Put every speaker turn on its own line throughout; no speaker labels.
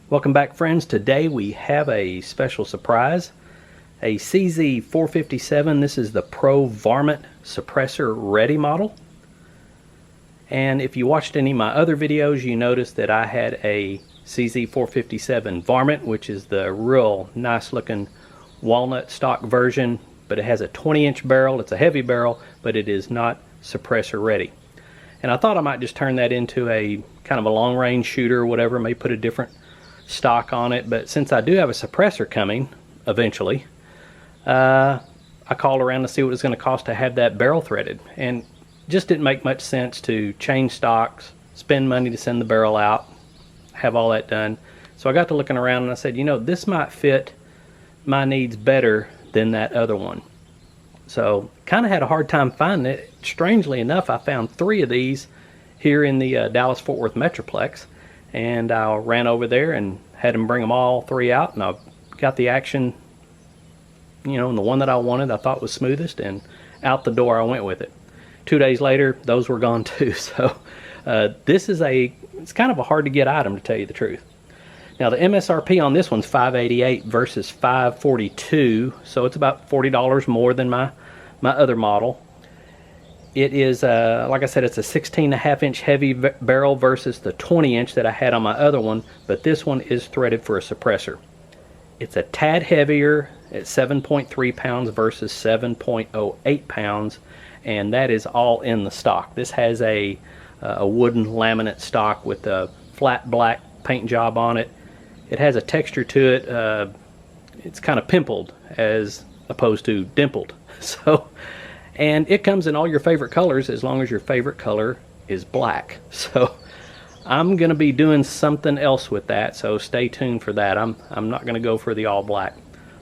Welcome back, friends. Today we have a special surprise, a CZ457. This is the Pro Varmint suppressor ready model. And if you watched any of my other videos, you noticed that I had a CZ457 Varmint, which is the real nice looking walnut stock version, but it has a 20-inch barrel. It's a heavy barrel, but it is not suppressor ready. And I thought I might just turn that into a kind of a long range shooter or whatever, maybe put a different stock on it. But since I do have a suppressor coming eventually, I called around to see what it's going to cost to have that barrel threaded, and just didn't make much sense to change stocks, spend money to send the barrel out, have all that done. So I got to looking around and I said, you know, this might fit my needs better than that other one. So kind of had a hard time finding it. Strangely enough, I found 3 of these here in the Dallas-Fort Worth Metroplex, and I ran over there and had them bring them all 3 out, and I got the action, you know, and the one that I wanted I thought was smoothest, and out the door I went with it. 2 days later, those were gone too. So this is it's kind of a hard to get item, to tell you the truth. Now the MSRP on this one's $588 versus $542, so it's about $40 more than my other model. It is, like I said, it's a 16.5-inch heavy barrel versus the 20-inch that I had on my other one, but this one is threaded for a suppressor. It's a tad heavier at 7.3 pounds versus 7.08 pounds, and that is all in the stock. This has a wooden laminate stock with a flat black paint job on it. It has a texture to it. It's kind of pimpled as opposed to dimpled. And it comes in all your favorite colors as long as your favorite color is black. So I'm going to be doing something else with that, so stay tuned for that. I'm not going to go for the all black.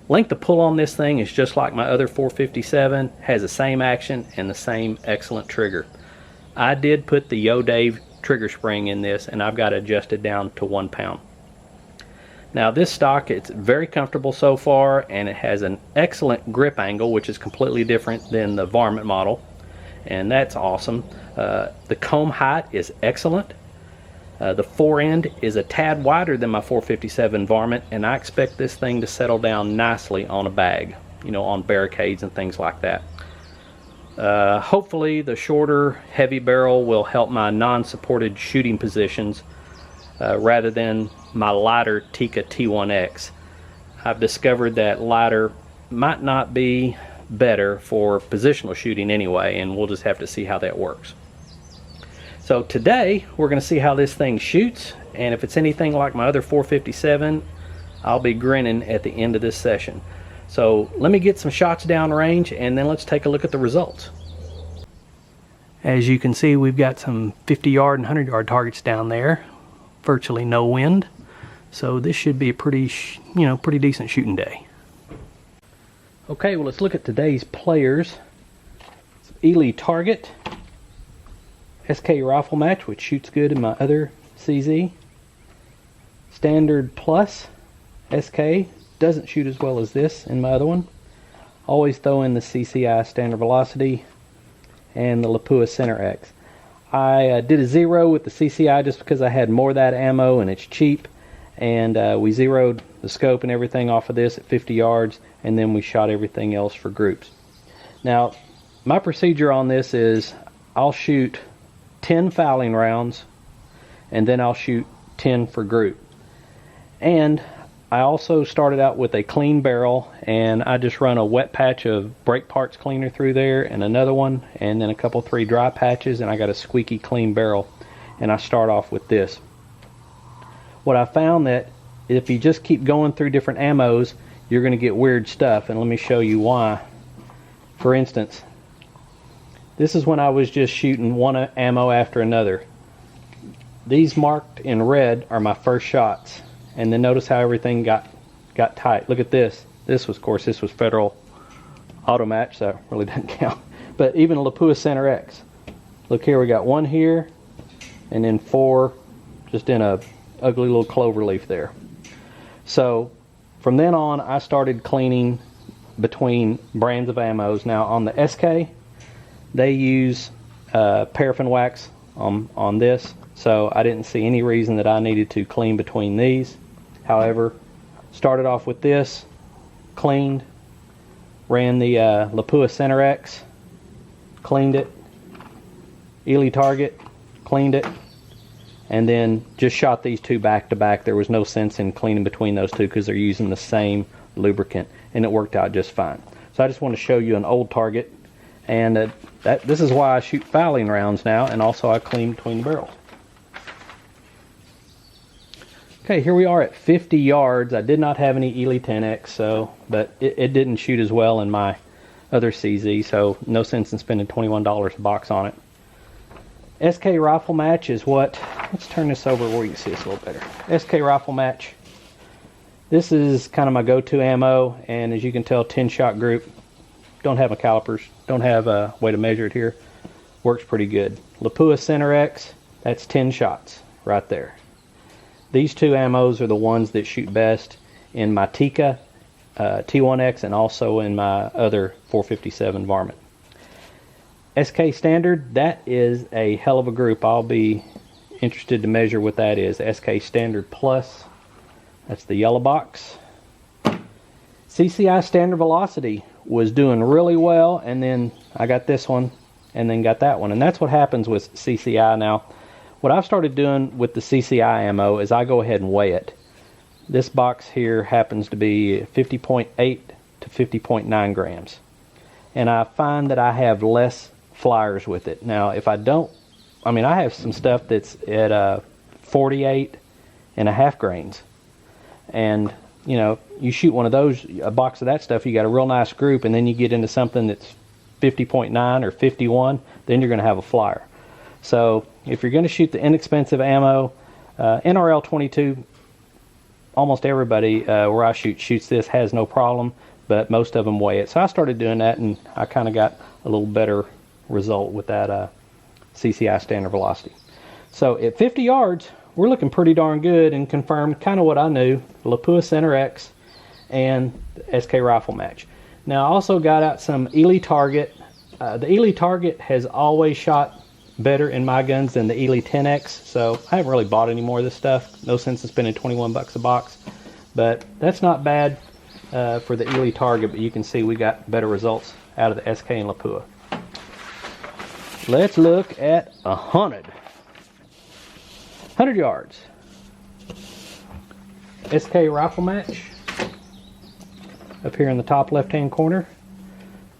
Length of pull on this thing is just like my other 457, has the same action and the same excellent trigger. I did put the Yo Dave trigger spring in this, and I've got it adjusted down to 1 pound. Now this stock, it's very comfortable so far, and it has an excellent grip angle, which is completely different than the Varmint model, and that's awesome. The comb height is excellent. The fore end is a tad wider than my 457 Varmint, and I expect this thing to settle down nicely on a bag, you know, on barricades and things like that. Hopefully the shorter heavy barrel will help my non-supported shooting positions rather than my lighter Tikka T1X. I've discovered that lighter might not be better for positional shooting anyway, and we'll just have to see how that works. So today we're going to see how this thing shoots, and if it's anything like my other 457, I'll be grinning at the end of this session. So let me get some shots down range, and then let's take a look at the results. As you can see, we've got some 50-yard and 100-yard targets down there. Virtually no wind, so this should be a pretty decent shooting day. Okay, well, let's look at today's players. Ely Target, SK Rifle Match, which shoots good in my other CZ. Standard Plus, SK, doesn't shoot as well as this in my other one. Always throw in the CCI Standard Velocity and the Lapua Center X. I did a 0 with the CCI just because I had more of that ammo and it's cheap, and we zeroed the scope and everything off of this at 50 yards, and then we shot everything else for groups. Now my procedure on this is I'll shoot 10 fouling rounds, and then I'll shoot 10 for group. And I also started out with a clean barrel, and I just run a wet patch of brake parts cleaner through there and another one, and then a couple 3 dry patches, and I got a squeaky clean barrel, and I start off with this. What I found that if you just keep going through different ammos, you're going to get weird stuff, and let me show you why. For instance, this is when I was just shooting one ammo after another. These marked in red are my first shots. And then notice how everything got tight. Look at this. This was, of course, this was Federal Auto Match, so it really doesn't count. But even a Lapua Center X. Look here, we got 1 here, and then 4 just in a ugly little clover leaf there. So from then on, I started cleaning between brands of ammos. Now on the SK, they use paraffin wax on this, so I didn't see any reason that I needed to clean between these. However, started off with this, cleaned, ran the Lapua Center X, cleaned it, Ely Target, cleaned it, and then just shot these two back to back. There was no sense in cleaning between those two because they're using the same lubricant, and it worked out just fine. So I just want to show you an old target, and this is why I shoot fouling rounds now, and also I clean between the barrels. Okay, here we are at 50 yards. I did not have any Ely 10X, but it didn't shoot as well in my other CZ, so no sense in spending $21 a box on it. SK Rifle Match is what, let's turn this over where you can see this a little better. SK Rifle Match. This is kind of my go-to ammo, and as you can tell, 10-shot group. Don't have my calipers, don't have a way to measure it here. Works pretty good. Lapua Center X, that's 10 shots right there. These two ammos are the ones that shoot best in my Tika T1X and also in my other 457 Varmint. SK Standard, that is a hell of a group. I'll be interested to measure what that is. SK Standard Plus, that's the yellow box. CCI Standard Velocity was doing really well, and then I got this one and then got that one. And that's what happens with CCI now. What I've started doing with the CCI ammo is I go ahead and weigh it. This box here happens to be 50.8 to 50.9 grams. And I find that I have less flyers with it. Now, if I don't, I have some stuff that's at 48 and a half grains. And, you shoot one of those, a box of that stuff, you got a real nice group, and then you get into something that's 50.9 or 51, then you're going to have a flyer. So if you're going to shoot the inexpensive ammo, NRL 22, almost everybody where I shoots this has no problem, but most of them weigh it. So I started doing that, and I kind of got a little better result with that CCI Standard Velocity. So at 50 yards, we're looking pretty darn good and confirmed kind of what I knew, Lapua Center X and SK Rifle Match. Now I also got out some Ely Target. The Ely Target has always shot better in my guns than the Ely 10X, so I haven't really bought any more of this stuff. No sense in spending 21 bucks a box, but that's not bad for the Ely Target, but you can see we got better results out of the SK and Lapua. Let's look at 100 yards. SK Rifle Match up here in the top left hand corner,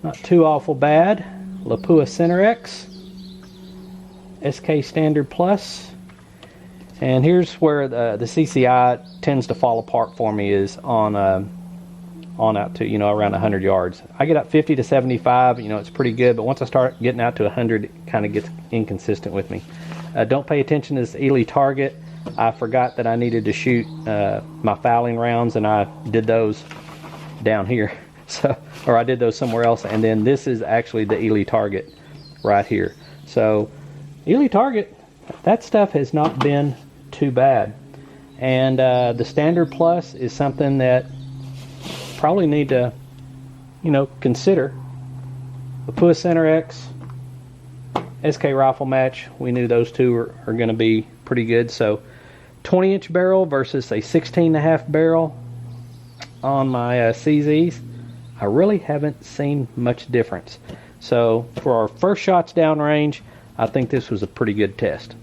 not too awful bad. Lapua Center X, SK Standard Plus, and here's where the CCI tends to fall apart for me, is on out to around 100 yards. I get up 50 to 75, it's pretty good, but once I start getting out to 100, it kind of gets inconsistent with me. Don't pay attention to this Ely Target. I forgot that I needed to shoot my fouling rounds, and I did those down here, or I did those somewhere else, and then this is actually the Ely Target right here. So Ely Target, that stuff has not been too bad, and the Standard Plus is something that probably need to consider. Lapua Center X, SK Rifle Match, we knew those two are going to be pretty good. So 20-inch barrel versus a 16.5 barrel on my CZs, I really haven't seen much difference. So for our first shots downrange, I think this was a pretty good test.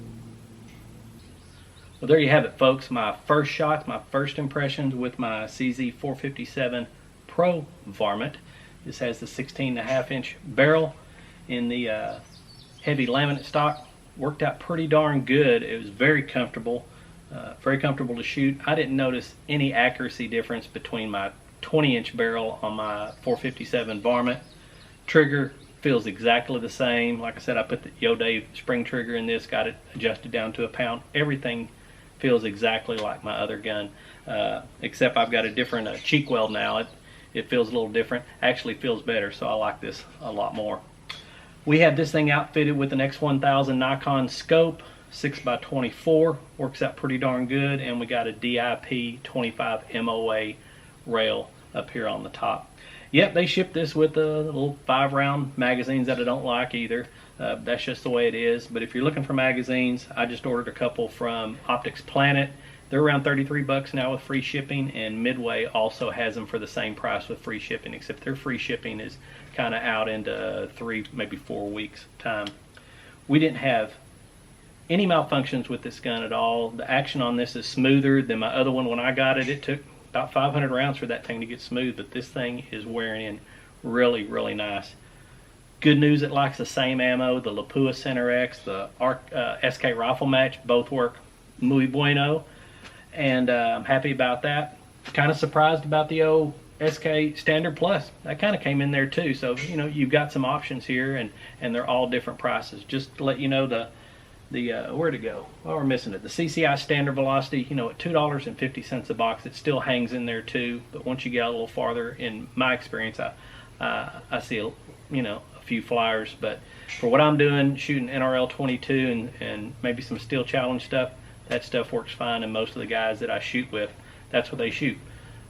Well, there you have it, folks. My first shots, my first impressions with my CZ457 Pro Varmint. This has the 16.5-inch barrel in the heavy laminate stock. Worked out pretty darn good. It was very comfortable to shoot. I didn't notice any accuracy difference between my 20-inch barrel on my 457 Varmint. Trigger feels exactly the same. Like I said, I put the Yo-Dave spring trigger in this, got it adjusted down to a pound. Everything feels exactly like my other gun, except I've got a different cheek weld now. It feels a little different. Actually feels better, so I like this a lot more. We have this thing outfitted with an X1000 Nikon scope, 6x24, works out pretty darn good, and we got a DIP 25 MOA rail up here on the top. Yep, they shipped this with the little 5-round magazines that I don't like either. That's just the way it is. But if you're looking for magazines, I just ordered a couple from Optics Planet. They're around 33 bucks now with free shipping, and Midway also has them for the same price with free shipping, except their free shipping is kind of out into 3, maybe 4 weeks time. We didn't have any malfunctions with this gun at all. The action on this is smoother than my other one. When I got it, it took about 500 rounds for that thing to get smooth, but this thing is wearing in really, really nice. Good news, it likes the same ammo. The Lapua Center X, the SK Rifle Match, both work muy bueno, and I'm happy about that. Kind of surprised about the old SK Standard Plus. That kind of came in there too. So, you know, you've got some options here, and they're all different prices. Just to let you know, the where'd it go? Well, we're missing it. The CCI Standard Velocity, you know, at $2.50 a box, it still hangs in there too. But once you get a little farther, in my experience, I see a few flyers. But for what I'm doing, shooting NRL 22 and maybe some Steel Challenge stuff, that stuff works fine. And most of the guys that I shoot with, that's what they shoot,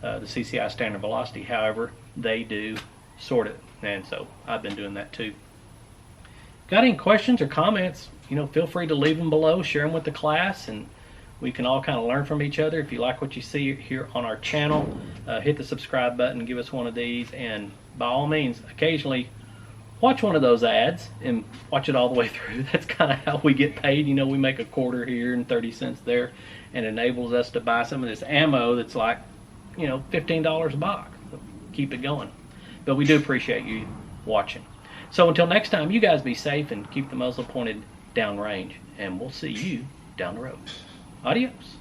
the CCI Standard Velocity. However, they do sort it, and so I've been doing that too. Got any questions or comments? You know, feel free to leave them below, share them with the class, and we can all kind of learn from each other. If you like what you see here on our channel, hit the subscribe button, give us one of these, and by all means, occasionally watch one of those ads and watch it all the way through. That's kind of how we get paid. You know, we make a quarter here and 30 cents there, and enables us to buy some of this ammo that's like, you know, $15 a box. So keep it going. But we do appreciate you watching. So until next time, you guys be safe and keep the muzzle pointed downrange, and we'll see you down the road. Adios.